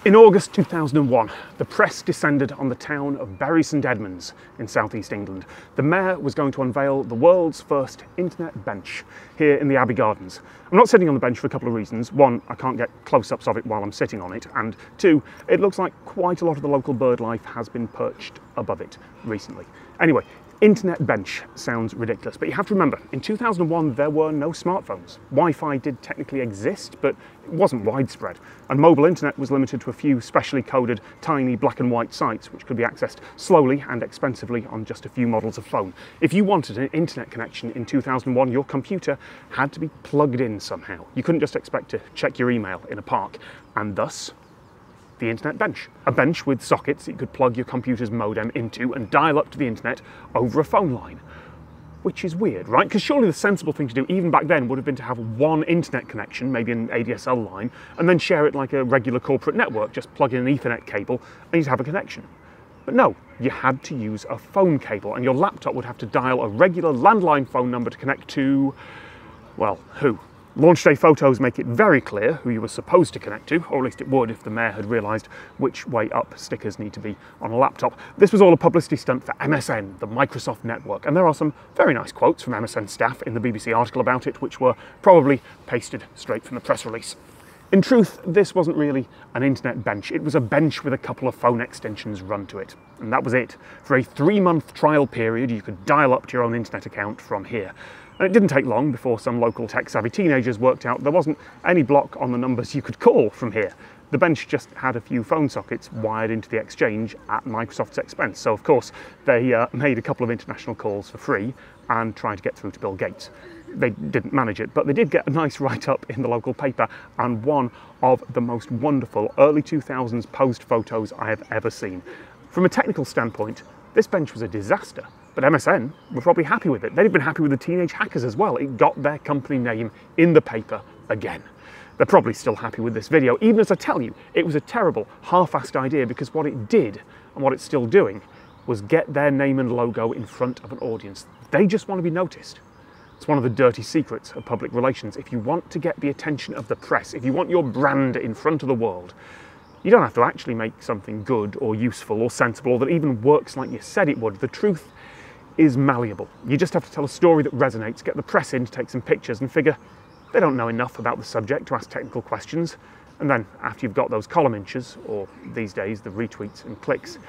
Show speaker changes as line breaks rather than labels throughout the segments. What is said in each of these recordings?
In August 2001, the press descended on the town of Bury St Edmunds in southeast England. The mayor was going to unveil the world's first internet bench here in the Abbey Gardens. I'm not sitting on the bench for a couple of reasons. One, I can't get close-ups of it while I'm sitting on it, and two, it looks like quite a lot of the local bird life has been perched above it recently. Anyway, internet bench sounds ridiculous, but you have to remember, in 2001 there were no smartphones. Wi-Fi did technically exist, but it wasn't widespread, and mobile internet was limited to a few specially coded tiny black and white sites which could be accessed slowly and expensively on just a few models of phone. If you wanted an internet connection in 2001, your computer had to be plugged in somehow. You couldn't just expect to check your email in a park, and thus the internet bench. A bench with sockets that you could plug your computer's modem into and dial up to the internet over a phone line. Which is weird, right? Because surely the sensible thing to do, even back then, would have been to have one internet connection, maybe an ADSL line, and then share it like a regular corporate network. Just plug in an Ethernet cable and you'd have a connection. But no, you had to use a phone cable, and your laptop would have to dial a regular landline phone number to connect to, well, who? Launch day photos make it very clear who you were supposed to connect to, or at least it would if the mayor had realised which way up stickers need to be on a laptop. This was all a publicity stunt for MSN, the Microsoft network, and there are some very nice quotes from MSN staff in the BBC article about it, which were probably pasted straight from the press release. In truth, this wasn't really an internet bench. It was a bench with a couple of phone extensions run to it. And that was it. For a 3-month trial period, you could dial up to your own internet account from here. And it didn't take long before some local tech-savvy teenagers worked out there wasn't any block on the numbers you could call from here. The bench just had a few phone sockets wired into the exchange at Microsoft's expense. So, of course, they made a couple of international calls for free and tried to get through to Bill Gates. They didn't manage it, but they did get a nice write-up in the local paper and one of the most wonderful early 2000s post photos I have ever seen. From a technical standpoint, this bench was a disaster, but MSN were probably happy with it. They'd been happy with the teenage hackers as well. It got their company name in the paper again. They're probably still happy with this video, even as I tell you, it was a terrible, half-assed idea, because what it did, and what it's still doing, was get their name and logo in front of an audience. They just want to be noticed. It's one of the dirty secrets of public relations. If you want to get the attention of the press, if you want your brand in front of the world, you don't have to actually make something good or useful or sensible or that even works like you said it would. The truth is malleable. You just have to tell a story that resonates, get the press in to take some pictures and figure they don't know enough about the subject to ask technical questions. And then after you've got those column inches, or these days the retweets and clicks,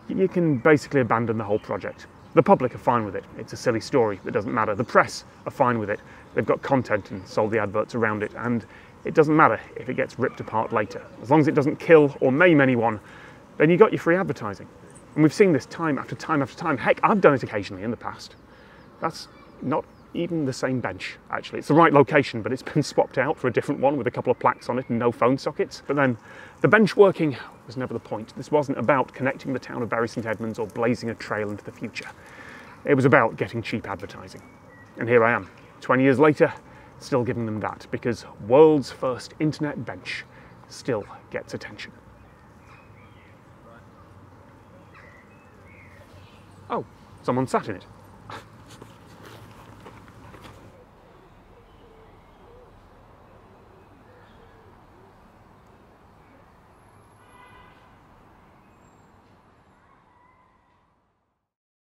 you can basically abandon the whole project. The public are fine with it. It's a silly story that doesn't matter. The press are fine with it. They've got content and sold the adverts around it, and it doesn't matter if it gets ripped apart later. As long as it doesn't kill or maim anyone, then you got your free advertising. And we've seen this time after time after time. Heck, I've done it occasionally in the past. That's not even the same bench, actually. It's the right location, but it's been swapped out for a different one with a couple of plaques on it and no phone sockets. But then the bench working was never the point. This wasn't about connecting the town of Bury St Edmunds or blazing a trail into the future. It was about getting cheap advertising. And here I am, 20 years later, still giving them that, because world's first internet bench still gets attention. Oh, someone sat in it.